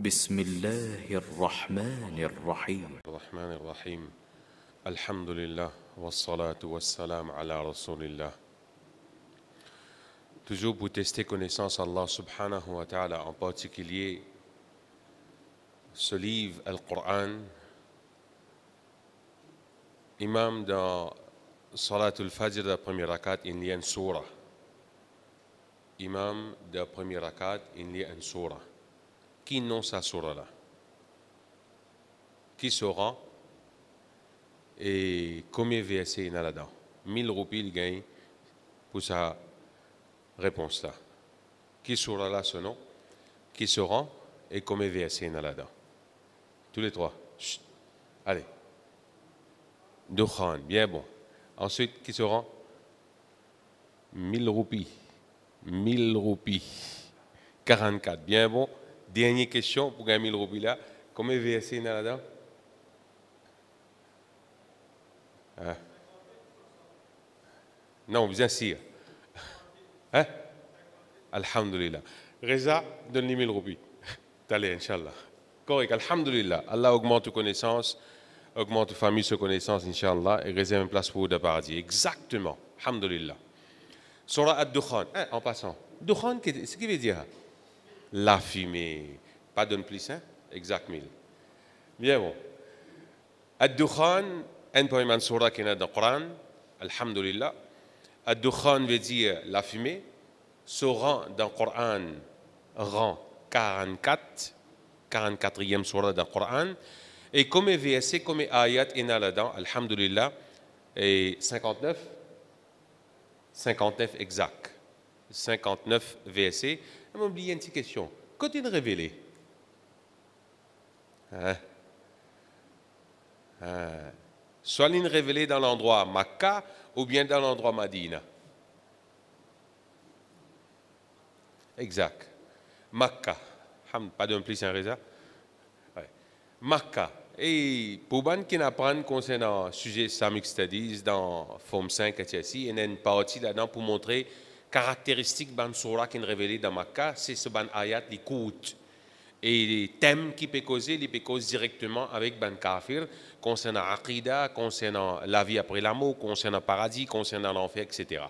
بسم الله الرحمن الرحيم الرحمن الرحيم الحمد لله والصلاة والسلام ala Rasulillah. Toujours pour tester connaissance Allah subhanahu wa ta'ala, en particulier ce livre, Al-Qur'an. Imam dans Salatul Fajr de la première rakat, il y a une surah. Imam de la première rakat, il y a une surah. Qui non sa surah là? Qui saura? Et combien de versets il y a là-dedans? 1000 roupies il gagne pour sa réponse là. Qui saura là ce nom? Qui saura? Et combien de versets il y a là-dedans? Tous les trois. Chut. Allez. Dukhan, bien bon. Ensuite, qui saura? 1000 roupies. 1000 roupies. 44, bien bon. Dernière question pour gagner 1000 roupies là. Combien de versets il y a là-dedans? Hein? Non, bien sûr. Hein? Alhamdulillah. Reza, donne-lui 1000 roupies. T'allez, Inch'Allah. Correct, Alhamdulillah. Allah augmente tes connaissances, augmente ta famille ses connaissances, Inch'Allah, et réserve une place pour vous de paradis. Exactement. Alhamdulillah. Surah Ad-Dukhan. Hein, en passant. Dukhan, ce qui veut dire? La fumée. Pas donne plus, hein? Exact 1000. Bien bon. Ad-Dukhan, un première surah qui est dans le Coran. Alhamdulillah. Ad-Dukhan veut dire la fumée. Ce rang dans le Coran, rang 44, 44e surah dans le Coran. Et comme verset, comme ayat, il y a là-dedans, alhamdulillah, et 59, 59 exact. 59 versets. Je vais oublier une petite question. Quand il est révélé? Hein? Soit il est révélé dans l'endroit Makkah ou bien dans l'endroit Madina. Exact. Makkah. Pas d'un plus un résa. Ouais. Makkah. Et pour les qui apprennent concernant le sujet Islamic Studies dans Forme 5, etc., il y a une partie là-dedans pour montrer caractéristiques de surah qui est révélée dans Makkah, c'est ce ban ayat, les coûts. Et les thèmes qui peuvent causer, ils peuvent causer directement avec ban kafir, concernant Aqidah, concernant la vie après la mort, concernant le paradis, concernant l'enfer, etc.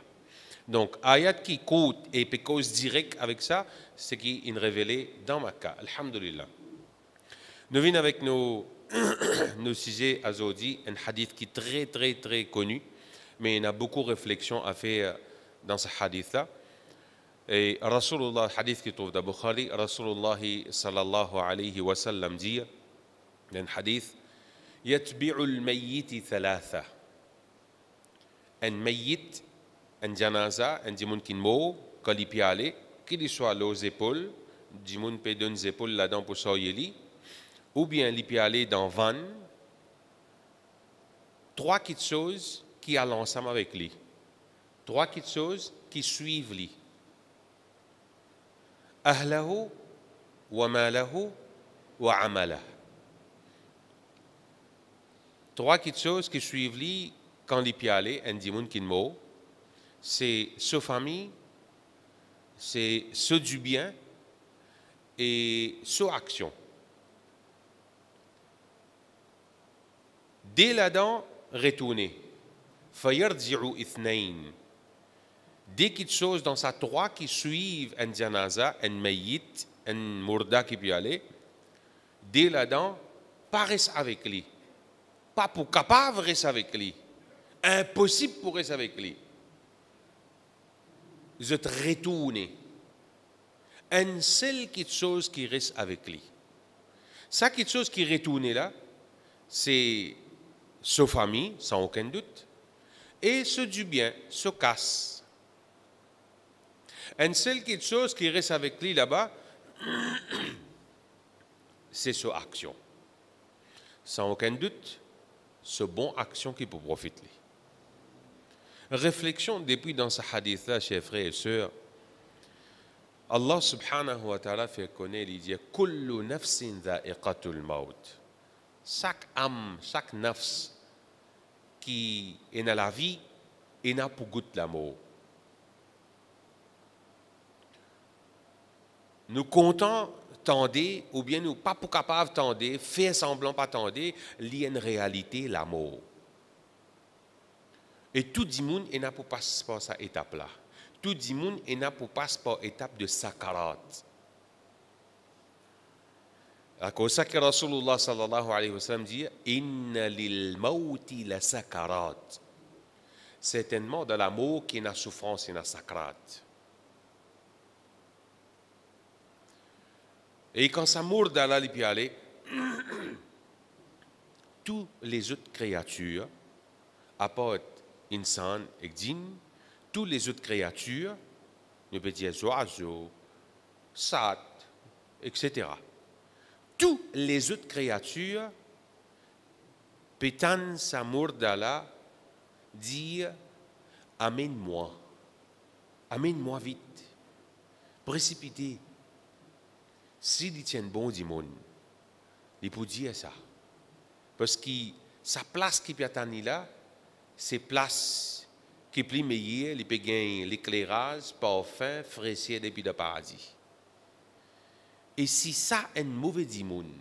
Donc, ayat qui coûte et peut cause direct avec ça, c'est qui est révélé dans Makkah. Alhamdulillah. Nous venons avec nos sujets aujourd'hui, un hadith qui est très, très, très connu, mais il y a beaucoup de réflexions à faire dans ce hadith-là. Et Rasulullah, hadith qui trouve dans Bukhari, Rasulullah sallallahu alayhi wa sallam dit, dans un hadith, يتبع الميت ثلاثة. Un mayyit, un janaza, un dimoun qui mort, quand il peut aller, qu'il soit aux épaules, dimoun peut donner les épaules là-dedans pour sortir, ou bien il peut aller dans van, trois petites choses qui allent ensemble avec lui. Trois petites choses qui suivent lui. Ahlahu, wa malahu, wa amalah. Trois petites choses qui suivent lui quand il peut aller, un dimoun qui mort, c'est sa famille, c'est ce du bien et sa action. Dès là-dedans, retourner. Fayardzi'u ithnain. Dès qu'il y a des choses dans sa trois qui suivent un janaza, un mayyit, un mourda qui peut aller, dès là-dedans, pas rester avec lui. Pas pour capable de rester avec lui. Impossible pour rester avec lui. Je te retourne. Une seule chose qui reste avec lui. Ça, quelque chose qui retourne là, c'est sa famille, sans aucun doute, et ce du bien, ce casse. Une seule chose qui reste avec lui là-bas, c'est sa action. Sans aucun doute, ce bon action qui peut profiter. Réflexion depuis dans ce hadith-là, chers frères et sœurs, Allah subhanahu wa ta'ala fait connaître, il dit « Kullu nafsin dha'iqatul maut » Chaque âme, chaque nafs qui est dans la vie, est là pour goûter la mort. Nous comptons tendez, ou bien nous pas pour capable tendez, faire semblant pas tendez, il y a une réalité, l'amour. Et tout le monde est là pour passer par cette étape-là. Tout le monde est là pour passer par l'étape de sakarat. À cause ça que Rasulullah sallallahu alayhi wa sallam dit Inna lil mawti la sakarat. Certainement, dans l'amour, qui est la souffrance et la sakarat. Et quand ça mourt dans la lipiale, toutes les autres créatures, à part insan et djinn, toutes les autres créatures, nous pouvons dire oiseaux, sat, etc. Toutes les autres créatures, pétan sa mourt dans la, dire amène-moi vite, précipité. S'il tient bon du monde, il peut dire ça. Parce que sa place qui peut attendre là, c'est place qui est plus meilleure, il peut gagner l'éclairage, parfum, fraîcheur depuis le paradis. Et si ça est un mauvais du monde,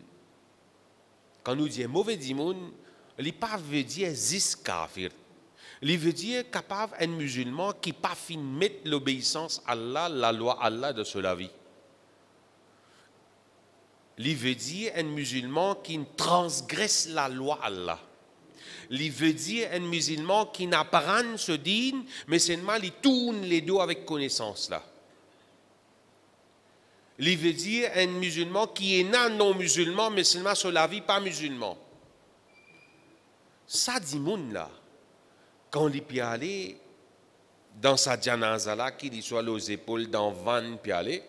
quand nous disons mauvais du monde, il ne veut pas dire zis kafir. Il veut dire capable un musulman qui n'a pas fini de mettre l'obéissance à Allah, la loi Allah de sa vie. Il veut dire un musulman qui transgresse la loi Allah. Il veut dire un musulman qui n'apprend ce din, mais seulement il tourne les dos avec connaissance là. Il veut dire un musulman qui est non musulman, mais seulement sur la vie pas musulman. Ça dit monde là, quand il peut aller dans sa janaza là, qu'il soit aux épaules dans van puis aller.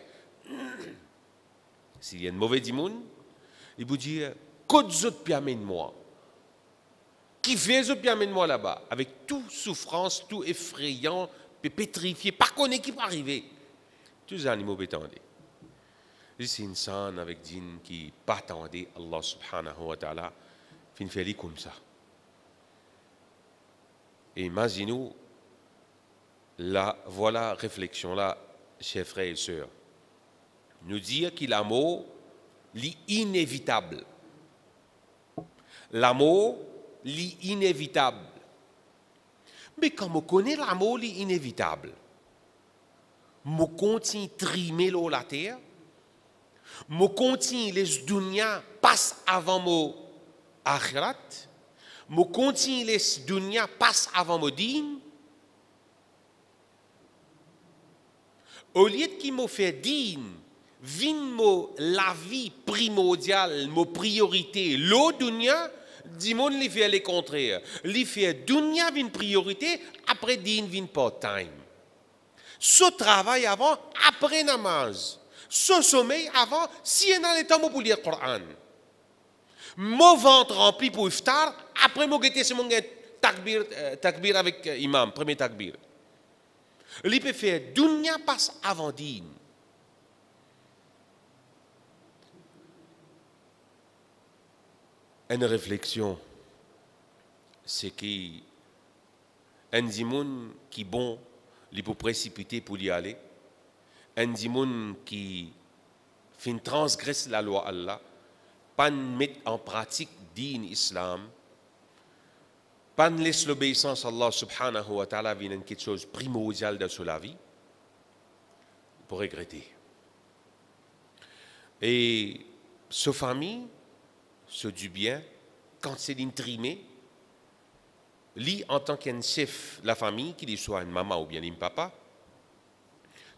S'il y a un mauvais dimoun, il vous dit qu'autre autres puis amène-moi. Qui fait autres puis amène-moi là-bas, avec toute souffrance, tout effrayant, pétrifié, pas qu'on qui peut arriver. Tous les animaux pétendés. C'est une scène avec djinn qui pas attendait Allah subhanahu wa ta'ala, fin fait comme ça. Et imaginez-nous, voilà réflexion là, chers frères et sœurs. Nous dire que l'amour est inévitable. L'amour est inévitable. Mais quand on connaît l'amour est inévitable, on continue de trimer la terre, on continue les dunya passe avant mon akhirat, on continue les dunya passe avant mon din. Au lieu de qui m'a fait din, la vie primordiale, ma priorité, l'eau dunya, dis-moi, il fait le contraire. Il fait dunya une priorité, après din vient part-time. Ce travail avant, après namaz. Ce sommeil avant, si on a le temps pour lire le Coran. Mon ventre rempli pour iftar, après mon guetter, c'est mon takbir avec imam, premier takbir. Il peut faire dunya passe avant din. Une réflexion, c'est qu'un dimoun qui bon, il peut précipiter pour y aller. Un dimoun qui fait transgresse la loi Allah, pas mettre en pratique din islam, pas laisser l'obéissance à Allah subhanahu wa ta'ala vient quelque chose primordial dans la vie, pour regretter. Et ce famille, ce du bien, quand c'est l'intrimé, lui, en tant qu'un chef de la famille, qu'il soit une maman ou bien un papa,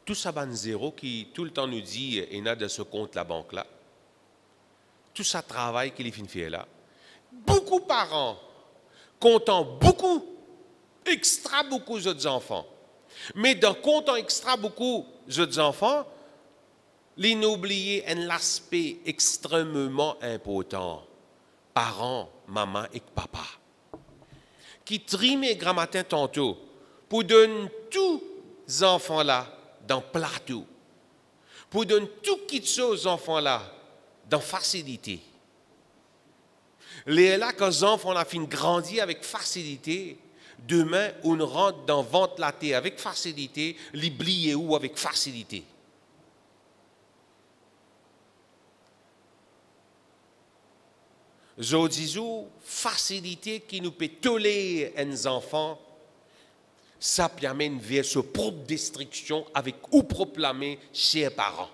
tout ça va zéro qui tout le temps nous dit et n'a de ce compte la banque là. Tout ça travail qu'il fait là. Beaucoup de parents comptant beaucoup, extra beaucoup d'autres enfants. Mais dans comptant extra beaucoup d'autres enfants, l'inoublier un aspect extrêmement important. Parents, maman et papa. Qui triment grand matin tantôt pour donner tous les enfants là dans plateau. Pour donner tout qui chose aux enfants là dans facilité. Les là quand les enfants là fin grandir avec facilité, demain on rentre dans ventre la terre avec facilité, l'oublier ou avec facilité. Je dis, facilité qui nous peut tolérer les enfants, ça permet vers sa propre destruction avec ou propre la main chez les parents.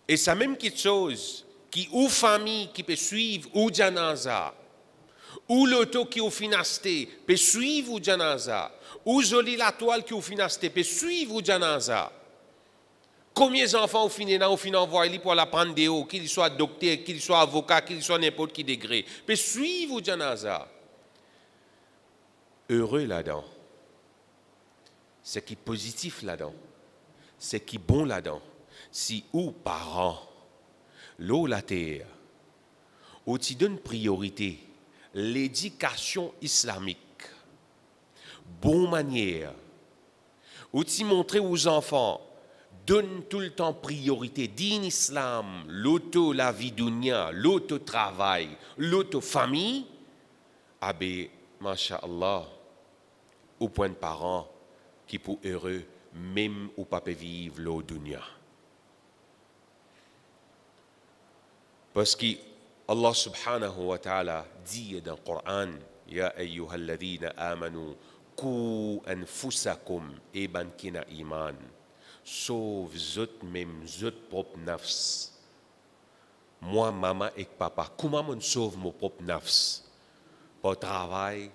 Et ça même quelque chose qui ou famille qui peut suivre ou janaza, ou l'auto qui au finasté peut suivre ou janaza, ou joli la toile qui au finasté peut suivre ou janaza. Combien d'enfants au final envoyés pour la prendre des hauts, qu'ils soient docteurs, qu'ils soient avocats, qu'ils soient n'importe qui degré, peut suivre ou janaza. Heureux là-dedans. Ce qui est positif là-dedans. Ce qui est bon là-dedans. Si ou parents, l'eau la terre, ou tu donnes priorité, l'éducation islamique, bonne manière, ou tu montres aux enfants, donne tout le temps priorité, din islam, l'auto la vie dunya, l'auto travail, l'auto famille, ah ben, masha'Allah, au point de parents qui pour heureux, même ou pas vivre l'eau dunya. Parce que Allah subhanahu wa ta'ala dit dans le Coran, Ya ayyuhalladhina amanu, ku anfusakum eban kina iman. Sauve zot même zot propre nafs. Moi, maman et papa, comment on sauve mon propre nafs? Par travail,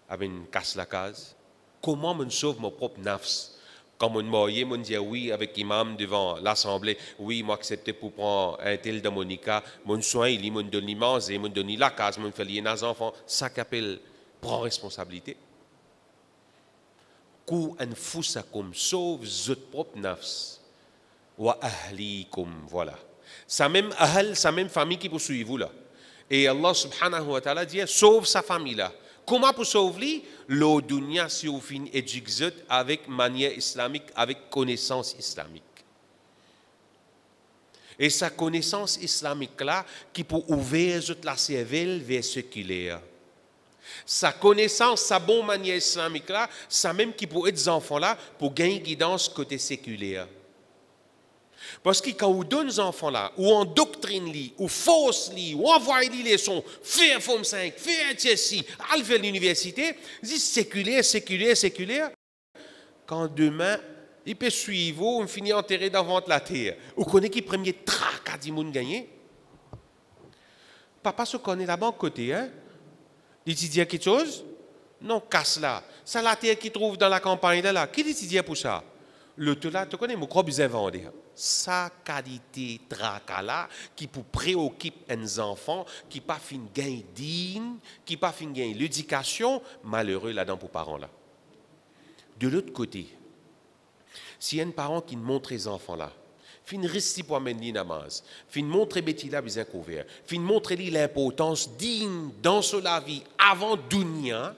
avec une casse la case. Comment on sauve mon propre nafs? Quand on moyen, on dit oui avec l'imam devant l'assemblée, oui, moi accepté pour prendre un tel de Monica, mon soin, il me donne l'immense et me donne la case, me fait lier les enfants. Ça qu'appelle prend responsabilité. Ku anfusakum, sauve zot propre nafs. Wa ahlikum, voilà. Ça même ahl, ça même famille qui poursuit vous là. Et Allah subhanahu wa ta'ala dit, sauve sa famille là. Comment pour sauver le dunya si vous fin éduquez avec manière islamique, avec connaissance islamique. Et sa connaissance islamique là, qui peut ouvrir la cervelle vers séculaire. Sa connaissance, sa bonne manière islamique là, ça même qui peut être des enfants là, pour gagner guidance côté séculaire. Parce que quand on donne aux enfants là, ou on doctrine li, ou force li, ou envoie les leçons, faire Forme 5, faire un TSI, aller faire l'université, dit séculaire, séculaire, séculaire. Quand demain, il peut suivre, on finit enterré dans la terre. Vous connaissez qui premier trac à 10 moun gagné? Papa se connaît là-bas côté, hein? Il dit quelque chose? Non, casse là. Ça la terre qui trouve dans la campagne là. Qui dit pour ça? Le tout là, tu connais, mon gros bizarre sa qualité tracala qui pour préoccupe les enfants, qui pas fin gain digne, qui pas fin gain l'éducation, malheureux là-dedans pour parents là. De l'autre côté, s'il y a un parent qui montre les enfants là, fin resti pour amener namaz, fin montre bêtis là bien couvert, fin montre l'importance digne dans la vie avant dunya.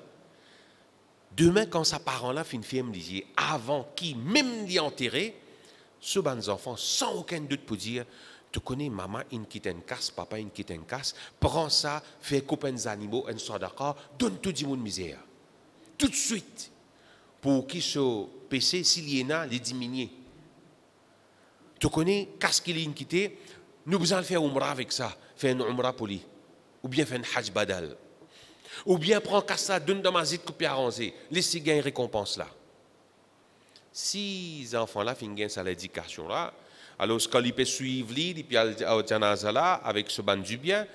Demain, quand sa parent là fin fait me dire avant qui même l'y enterrer, ce ban enfants sans aucun doute pour dire tu connais maman une qui une casse, papa une qui une casse, prends ça, fais couper les animaux, un soit d'accord, donne tout le monde misère. Tout de suite pour qu'il se PC s'il y en a les diminuer. Tu connais casse qu'il est quitté, nous besoin faire umrah avec ça, faire une umrah pour lui ou bien faire un hajj badal. Ou bien prends ça, donne dans ma zite couper arrangé, laissez gagner récompense là. Si les enfants là finissent à l'éducation là, alors quand ils peuvent suivre ils peuvent aller au janaza là avec ce ban du bien,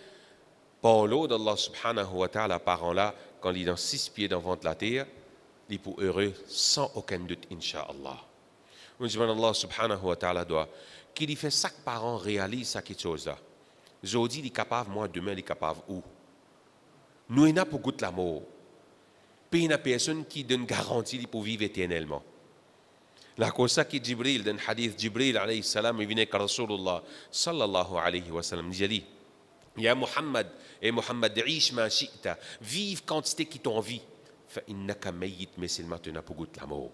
par l'eau d'Allah subhanahu wa ta'ala parents là, quand ils sont dans 6 pieds devant la terre, ils sont heureux sans aucun doute, incha'Allah. On dit Allah subhanahu wa ta'ala doit qu'il fait chaque parent réalise ça quelque chose là. Aujourd'hui il est capable, moi demain il est capable où? Nous n'avons pas pour goûter la mort. Puis il y a personne qui donne garantie pour vivre éternellement. La cause qui Jibril, dans le hadith Jibril alayhi salam, il vient avec Rasulullah sallallahu alayhi wa sallam, il dit Ya Muhammad, et Muhammad, ish ma shi'ta, vive quantité qui t'ont envie, fa innaka mayyit, mais seulement tu n'as pas goûté la mort.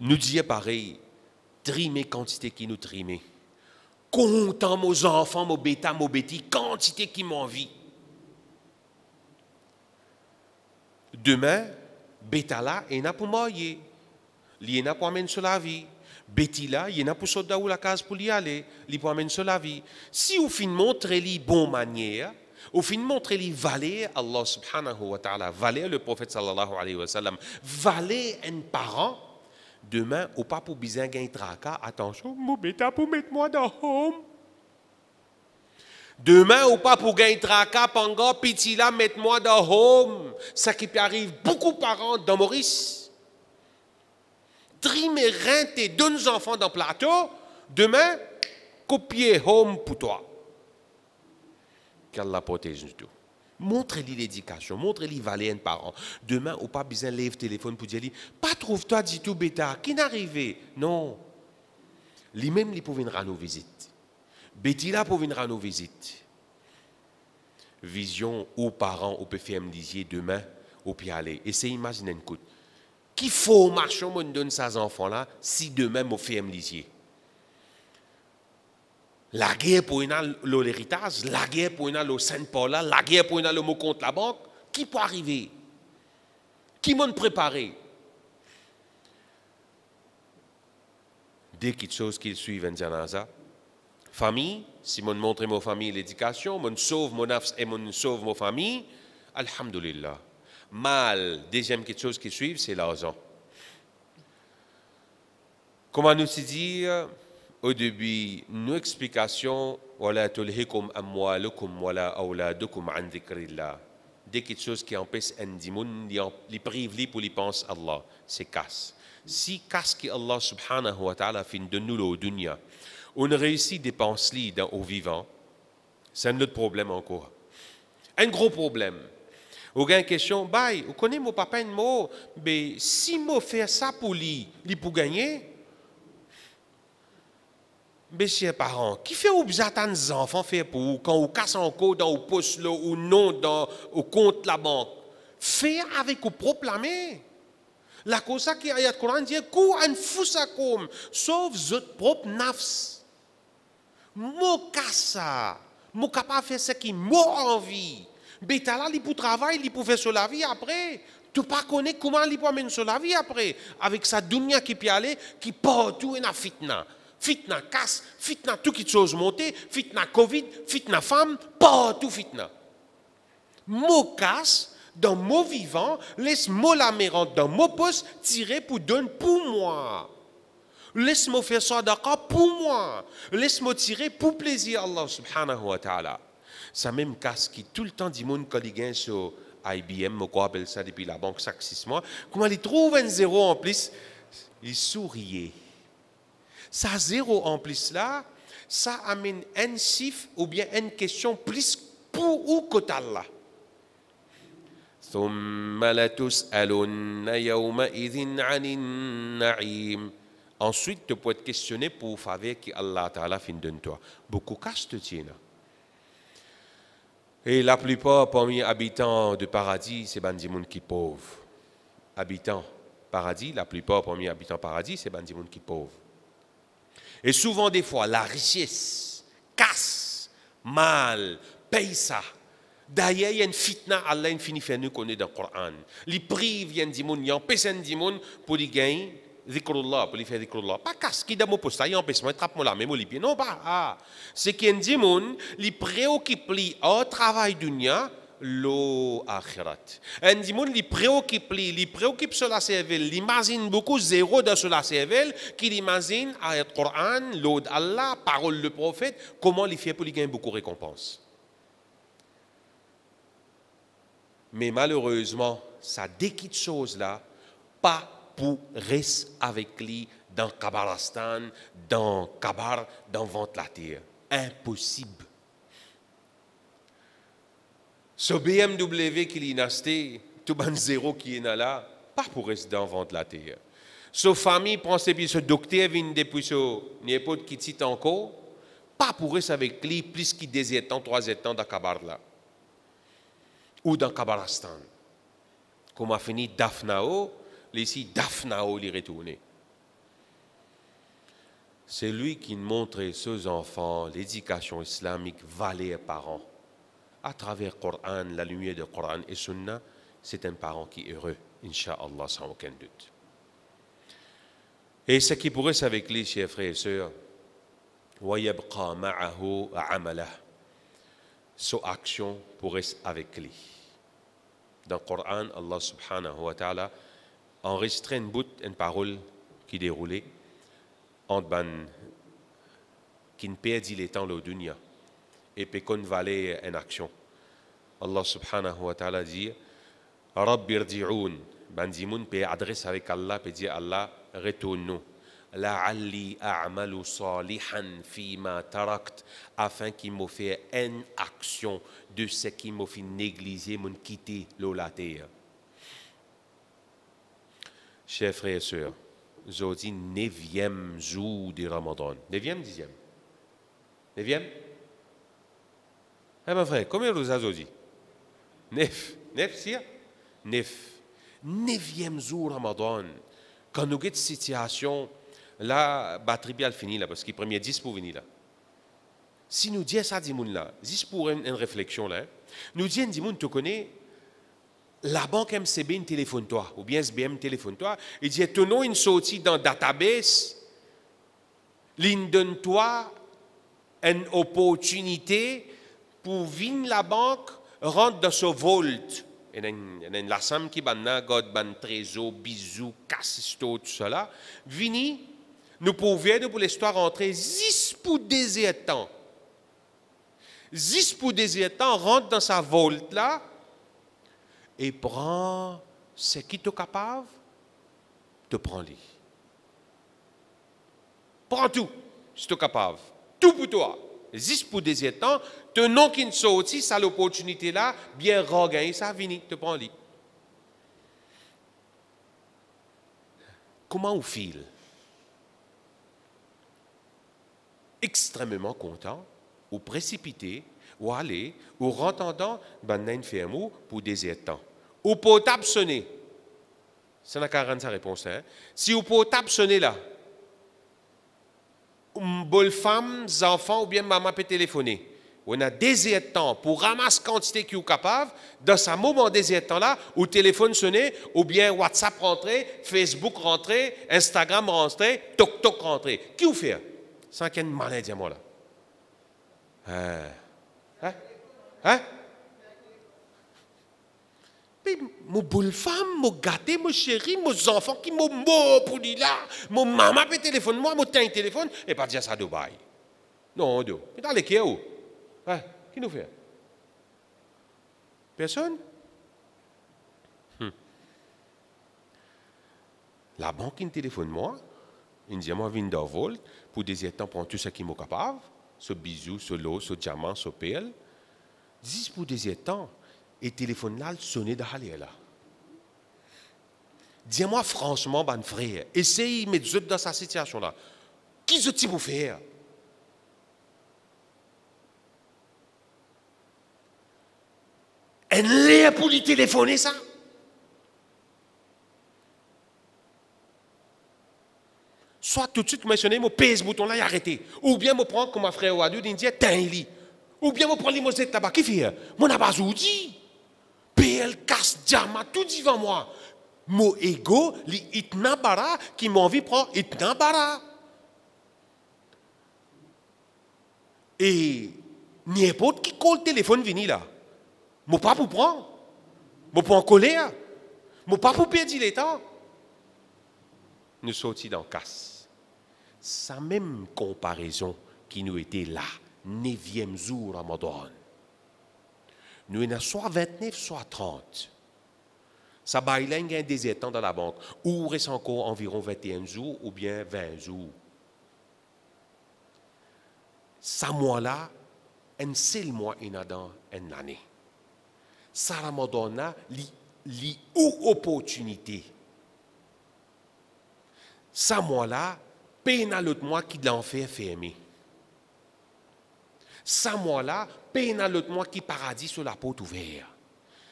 Nous disons pareil, trimer quantité qui nous trimer. Content mes enfants, mes bêta, mes bêtis, quantité qui m'envie. Demain, bêta là, il n'a pas moyen. Il n'a pas amené sur la vie. Betty là, il y a pour sortir où la case pour y aller, il peut amener sur la vie. Si au fin montre les bonnes manières, au fin montre les valeurs, Allah subhanahu wa ta'ala, valeur le prophète sallallahu alayhi wa sallam, valeur un parent, demain, au pas pour besoin gagner tracas, attention, mon bêta pour mettre moi dans home. Demain, au pas pour gagner tracas, panga, petit là, mettre moi dans home. Ça qui arrive beaucoup de parents dans Maurice. Trimer, tes deux enfants dans le plateau, demain, copier home pour toi. Qu'Allah protège nous tout. Montre-lui l'éducation, montre-lui valeur un parent. Demain, ou pas besoin de lever le téléphone pour dire, pas trouve-toi du tout bêta, qui n'arrive. Non. Lui-même, il peut venir à nos visites. Betty là pour venir à nos visites. Vision aux parents, au peut faire me disiez demain, au peut aller. Essayez d'imaginer une coup. Qu'il faut marcher, on donne ces enfants-là, si demain, on fait me disiez. La guerre pour l'héritage, la guerre pour le Saint-Paul, la guerre pour le mot contre la banque, qui peut arriver? Qui m'a préparé? Dès qu'il y a des choses qui suivent un janaza, famille, si je montre ma famille l'éducation, je sauve mon nafs et je sauve ma famille, alhamdulillah. Mal, deuxième chose qui suit, c'est l'argent. Comment nous se dire au début, nos explications, voilà, tulhikum amwalukum wala awladukum an dhikrillah. Dès quelque chose qui empêche un dimoun, les prive pour les penser Allah, c'est casse. Si casse qui Allah subhanahu wa ta'ala fin de nous au dunya, on réussit dépenser au vivant, c'est un autre problème encore. Un gros problème. Ou une question, vous connaissez mon papa un mot, mais si moi fais ça pour lui, il peut gagner. Mais chers parents, qui fait ou besoin des enfants faire pour quand on casse encore dans le poste ou non dans au compte la banque, faire avec vos propres mains. La cause qui ayat Coran dit ku anfusakum sauf votre propre nafs. Mo kassa, mo capable faire ce qui mo envie. Betala li pour travail, li pour faire sur la vie après. Tu pas connais comment li pour mener sur la vie après avec sa dunya qui peut aller qui partout en fitna. Fitna casse, fitna tout qui chose monter, fitna Covid, fitna femme, partout fitna. Mo casse dans mon vivant, laisse-moi la mérante dans mon poste, tirer pour donner pour moi. Laisse-moi faire ça d'accord pour moi. Laisse-moi tirer pour plaisir Allah subhanahu wa ta'ala. Ça même casse qui tout le temps dit mon collègue sur IBM, je appelle ça depuis la banque chaque 6 mois, comment il trouve un zéro en plus, il souriait. Ça zéro en plus là, ça amène un chiffre ou bien une question plus pour ou côté là. Ensuite, tu peux te questionner pour faveur que Allah Ta'ala fin de toi. Beaucoup casse te tiennent. Et la plupart parmi les habitants du paradis, c'est des gens qui sont pauvres. Habitants paradis, la plupart parmi les habitants paradis, c'est des gens qui sont pauvres. Et souvent, des fois, la richesse casse, mal, paye ça. D'ailleurs, il y a une fitna, Allah finit faire nous connaître dans le Coran. Les prive, il y a un dimon, il y a un pécin dimon pour les gagner, zikrullah, pour les faire zikrullah. Pas casse, qui dans mon poste, il y a un pécin, il trappe la même les pieds. Non, pas. Ah. C'est qu'il y a un dimon, il préoccupe au travail dunya, l'eau akhirat. Un dimon, il préoccupe sur la cervelle, il imagine beaucoup zéro dans sur la cervelle, qu'il imagine ayat Coran, l'eau d'Allah, parole du prophète, comment il fait pour lui gagner beaucoup de récompenses. Mais malheureusement, ça déquitte chose là, pas pour rester avec lui dans Kabaristan, dans Kabar, dans Ventre la terre. Impossible. Ce BMW qu'il a acheté, tout ban zéro qui est là, pas pour rester dans Ventre la terre. Sa famille prend ses pieds, ce docteur vient depuis ce n'importe qui tite encore, pas pour rester avec lui plus qu'il désire temps, 3 ans dans Kabar là. Ou dans Kabaristan. Comme a fini Dafnao, ici Dafnao l'y retourné. C'est lui qui montre à ses enfants l'éducation islamique valée parents. À travers le Coran, la lumière du Coran et Sunna, c'est un parent qui est heureux, Inch'Allah, sans aucun doute. Et ce qui pourrait s'avec les chers frères et sœurs, وَيَبْقَى مَعَهُ عَمَلَهُ. Son action pourrait avec lui. Dans le Coran, Allah subhanahu wa ta'ala enregistre une parole qui déroulait entre ban qui ne perdit les temps le dunya et puis qu'on valait une action. Allah subhanahu wa ta'ala dit Rabbi irji'oun. Bandimoun peut adresse avec Allah peut dire Allah retourne-nous. La'alli a'malu salihan fima tarakt, afin qu'il m'ait fait une action de ce qui m'a fait négliger, m'ont quitté la terre. Chers frères et sœurs, aujourd'hui 9e jour du Ramadan. 9e, 10e? 9e? Eh bien frère, combien vous avez aujourd'hui? 9. 9, si? 9. 9e jour Ramadan. Quand nous avons cette situation, la batterie bien finie là, parce qu'il premier 10 pour venir là. Si nous disons ça, dis là, juste pour une réflexion là, nous disons, dis-moi, tu connais, la banque MCB téléphone toi, ou bien SBM téléphone toi, il dit, ton nom est sorti dans le database, il donne toi une opportunité pour venir la banque, rentrer dans ce vault. Et la somme qui banna, God ban trésor, bisous, cassis, tout cela, vini, nous pouvions pour l'histoire rentrer 10 pour désir temps. 10 pour désir temps, rentre dans sa volte là et prend ce qui est capable de prendre. Prends tout, si tu es capable. Tout pour toi. 10 pour désir temps, ton nom qui ne sorti, ça l'opportunité là, bien regagner, ça vini, te prends lit. Comment on file? Extrêmement content, ou précipité, ou aller, ou rentendant, ben une ferme pour désir temps. Ou portable sonner. Ça n'a qu'à rendre sa réponse. Hein? Si au portable sonner là, une bonne femme, enfants ou bien maman peut téléphoner. On a désir temps pour ramasser quantité qui est capable, dans ce moment désir temps là, ou téléphone sonner, ou bien WhatsApp rentrer, Facebook rentrer, Instagram rentrer, TokTok rentrer. Qui vous fait? Sans qu'il y ait une maladie à moi là. Hein? Mais mon belle femme, mon gâté, mon chéri, mes enfants qui m'ont mort pour lui là, mon maman peut téléphoner moi, mon temps téléphone, et pas dire ça à Dubaï. Non, do. Mais dans les qui où? Qui nous fait? Personne? La banque qui téléphone moi, il dit moi viens dans vol pour des temps pour tout ce qui m'est capable, ce bisou, ce lot, ce diamant, ce PL. 10 pour des temps. Et le téléphone là, sonné de Halia là. Dis-moi franchement, mon frère, essayez de mettre dans sa situation là. Qui est-ce pour faire? Un lait pour lui téléphoner ça? Soit tout de suite mentionner, je pèse ce bouton là et arrêter. Ou bien je prends comme mon frère Wadou, il dit, tiens, il. Ou bien je prends les mosquées de tabac. Qui fait? Mon abazoudi. PL casse diamant tout devant moi. Mon ego, li itna bara, qui m'a envie de prendre itna bara. Et n'importe qui colle le téléphone vini là. Mon pas pour prendre. Mon pas en colère. Mon pas pour perdre le temps. Nous sortis dans casse. Sa même comparaison qui nous était là, 9e jour Ramadan. Nous avons soit 29, soit 30. Ça baille un désir temps dans la banque. Ou reste encore environ 21 jours ou bien 20 jours. Ça mois-là, un seul mois dans une année. Ça Ramadan li ou opportunité. Ça mois-là, peine à l'autre mois qui l'enfer fermé. Ça mois-là, peine à l'autre mois qui paradis sur la porte ouverte.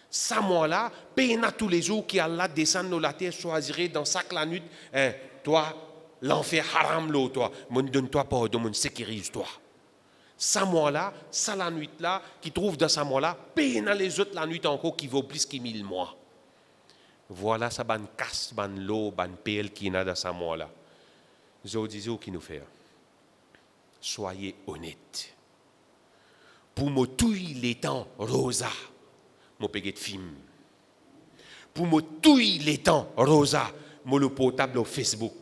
Ça mois-là, peine à tous les jours qui Allah descend dans la terre, choisirait dans chaque la nuit, toi, l'enfer haram l'eau, toi, donne-toi pardon, mon sécurise-toi. Ça mois-là, ça la nuit là, qui trouve dans ça mois-là, peine à les autres la nuit encore qui vaut plus que 1000 mois. Voilà ça ban casse, ban l'eau, ban pelle qui n'a dans ça mois-là. je dis qui nous fait. Soyez honnêtes. Pour moi, tous les temps, Rosa, mon pégué de film. Pour moi, tous les temps, Rosa, mon le portable au Facebook.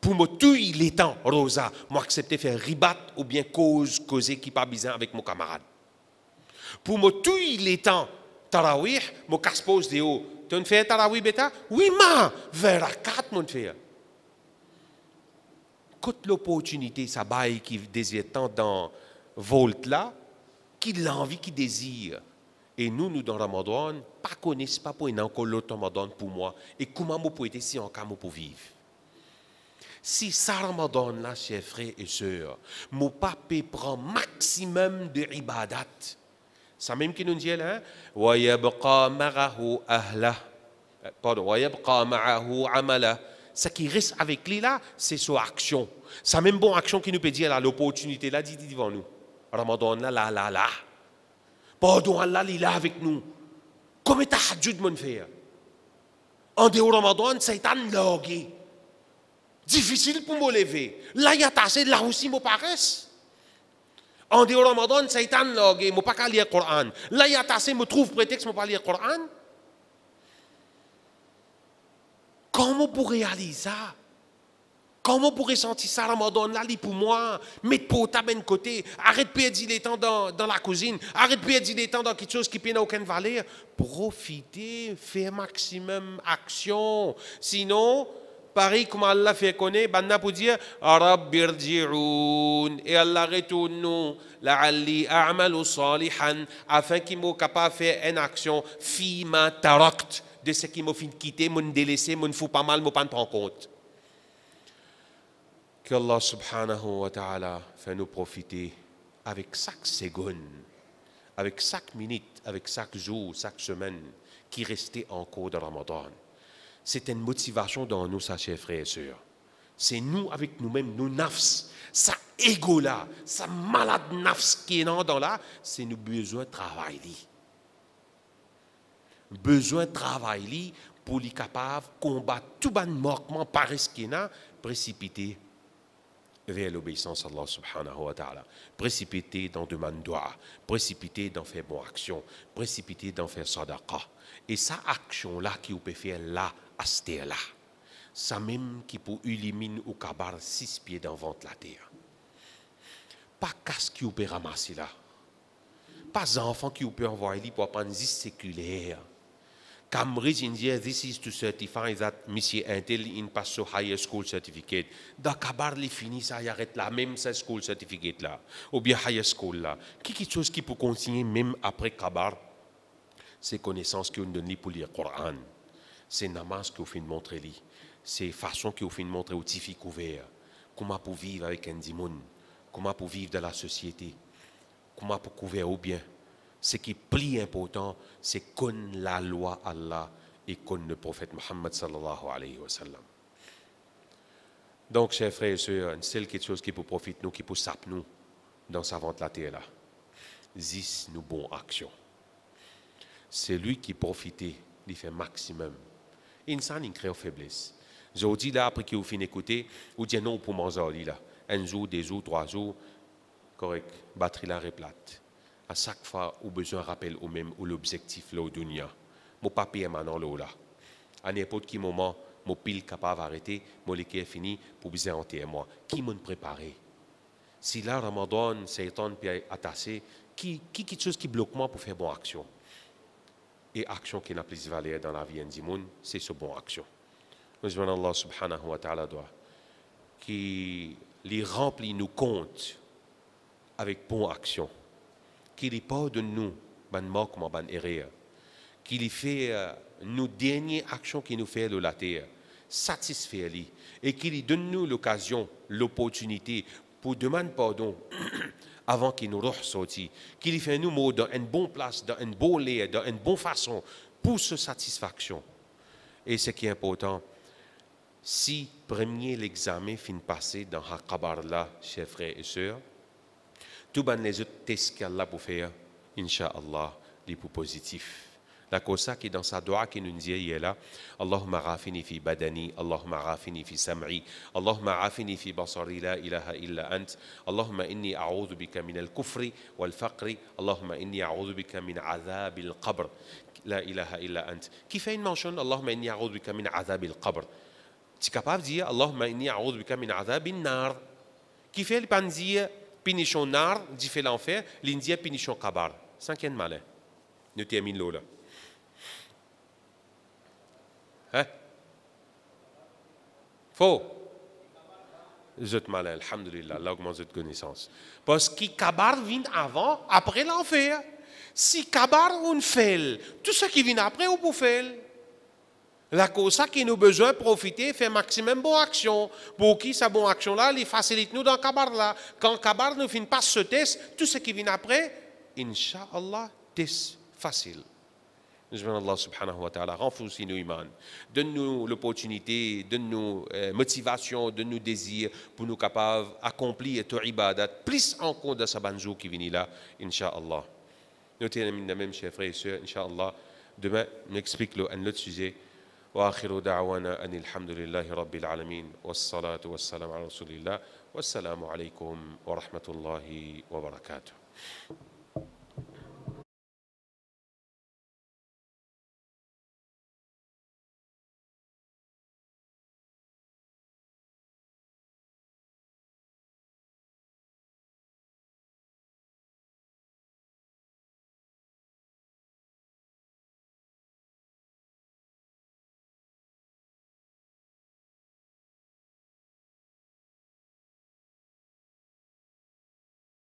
Pour moi, tous les temps, Rosa, moi accepter faire ribat ou bien causer qui pas besoin avec mon camarade. Pour moi, tous les temps, Tarawih, mon casse pose de haut. Tu fais Tarawih bêta? Oui, ma, vers 4, mon frère. Quand l'opportunité, ça baille qui désire tant dans Volt là, qui l'envie, qui désire. Et nous dans Ramadan, pas connaissons pas pour une encore l'autre Ramadan pour moi. Et comment moi pour être si en cas pour vivre. Si ça Ramadan là, chers frères et sœurs, mon papa prend maximum de ibadat. Ça même qui nous dit là, wa yabqa ma'ahu ahla. Pardon, wa yabqa ma'ahu amala. Ce qui reste avec lui là, c'est son action. Ça même bonne action qui nous peut dire là, l'opportunité là, dit devant nous. Ramadan là. Pardon, Allah, il est là avec nous. Comme est tahajjud, mon frère. En dehors Ramadan, c'est un logué. Difficile pour me lever. Là, il y a tassé, là aussi, me paresse. En dehors Ramadan, c'est un logué. Je ne peux pas lire le Coran. Là, il y a tassé, me trouve prétexte, je ne peux pas lire le Coran. Comment pour réaliser ça? Comment pour ressentir ça, Ramadan, là, pour moi, mettre pour ta ben côté, arrête de perdre les temps dans la cuisine, arrête de perdre les temps dans quelque chose qui n'a aucune valeur. Profitez, faire maximum action. Sinon, pareil comme Allah fait connaître, banna pour dire, Rabbi irji'oun, et Allah retourne-nous, la'alli a'malu salihan, afin qu'il m'ait capable de faire une action, fima tarakt, de ce qui m'a fait quitter, m'a délaissé, m'a fait pas mal, m'a pas prendre compte. Que Allah subhanahu wa ta'ala fait nous profiter avec chaque seconde, avec chaque minute, avec chaque jour, chaque semaine qui restait en cours de Ramadan. C'est une motivation dans nous, ça, chers frères et sœurs. C'est nous avec nous-mêmes, nos nafs, ça égo là, ça malade nafs qui est dans là, c'est nous besoin de travail. Besoin de travail pour les capables de combattre tout le manquement par ce qui est précipité vers l'obéissance à Allah subhanahu wa ta'ala. Précipité dans demande doigt, précipité dans faire bonne action, précipité dans faire sadaqa. Et ça action-là qui vous peut faire là, à cette terre-là, ça même qui peut éliminer au kabar 6 pieds dans ventre la terre. Pas casse qui vous peut ramasser là. Pas enfant qui vous peut envoyer pour apprendre séculaire. Cambridge India, this is to certify that Monsieur Intel in pass so higher school certificate. Dans Kabar, les fini, ça y arrête là, même ce school certificate là, ou bien higher school là. Quelque chose qui peut continuer même après Kabar, c'est connaissances qu'on donne pour lire le Coran. C'est namaz qu'on fait montrer lui. C'est façon qu'on fait montrer au tifi couvert. Comment pour vivre avec un dimon, comment pour vivre dans la société, comment pour couvrir au bien. Ce qui est plus important, c'est qu'on la loi Allah et qu'on le prophète Muhammad sallallahu alayhi wa sallam. Donc, chers frères et sœurs, c'est quelque chose qui peut profiter nous, qui peut saper nous dans sa vente la terre là. Zis nous bonnes actions. C'est lui qui profite, il fait maximum. Insan, il crée une faiblesse. Je vous dis là, après qu'il vous finit d'écouter, vous dites non pour manger là. Un jour, 2 jours, 3 jours, correct, batterie là replate. À chaque fois, au besoin rappel au même ou l'objectif là au dunya. Mon papier est maintenant là. À n'importe quel moment, mon pile capable d'arrêter, mon liquide est fini pour bien enterrer moi. Qui m'a préparé? Si là Ramadan, c'est temps puis attaché, qui quelque chose qui bloque moi pour faire bonne action? Et action qui n'a plus de valeur dans la vie du monde, c'est ce bonne action. Nous demandons Allah subhanahu wa ta'ala qui les remplit nous compte avec bonne action. Qui les pardonne nous, ban manquement, ban erreur, qui les fait nos dernières actions qui nous fait de la terre, satisfaire lui, et qui lui donne nous l'occasion, l'opportunité pour demander pardon avant qu'il nous ressorti, qui lui fait nous mots dans une bonne place, dans une bonne l'air, dans une bonne façon pour ce satisfaction. Et ce qui est important, si premier l'examen finit passer dans Hakabar là, chers frères et sœurs, tout les autres tests qu'Allah pour faire, Inch'Allah, les plus positifs. La cosa qui dans sa dua qui nous dit est là, Allahumma rafini fi badani, Allahumma rafini fi sam'i, Allahumma rafini fi basari, la ilaha illa ant, Allahumma inni a'udhu bika min al-kufri wal-faqri, Allahumma inni a'udhu bika min azab al-qabr, la ilaha illa ant. Qui fait une mention, Allahumma inni a'udhu bika min azab al-qabr. Tu es capable de dire, Allahumma inni a'udhu bika min azab al-nar. Qui fait le pandia punition nar, dit fait l'enfer, l'india punition kabar. Cinquième malin. Nous terminons l'eau là. Hein? Faux. Vous êtes malin, alhamdulillah, Allah augmente votre connaissance. Parce que kabar vient avant, après l'enfer. Si kabar on fait, tout ce qui vient après, on peut faire. La cause qui nous a besoin de profiter, faire maximum bonne action. Pour qui cette bonne action-là, il facilite nous dans le kabar là. Quand le kabar ne finit pas ce test, tout ce qui vient après, Inch'Allah, test facile. Nous demandons Allah subhanahu wa ta'ala, renforcez nos imans. Donne-nous l'opportunité, donne-nous motivation, donne-nous désir pour nous capables d'accomplir ton ibadat, plus encore de ce banjou qui vient là, Inch'Allah. Nous terminons même, chers frères et sœurs, Inch'Allah. Demain, nous expliquons un autre sujet. وآخر دعوانا أن الحمد لله رب العالمين والصلاة والسلام على رسول الله والسلام عليكم ورحمة الله وبركاته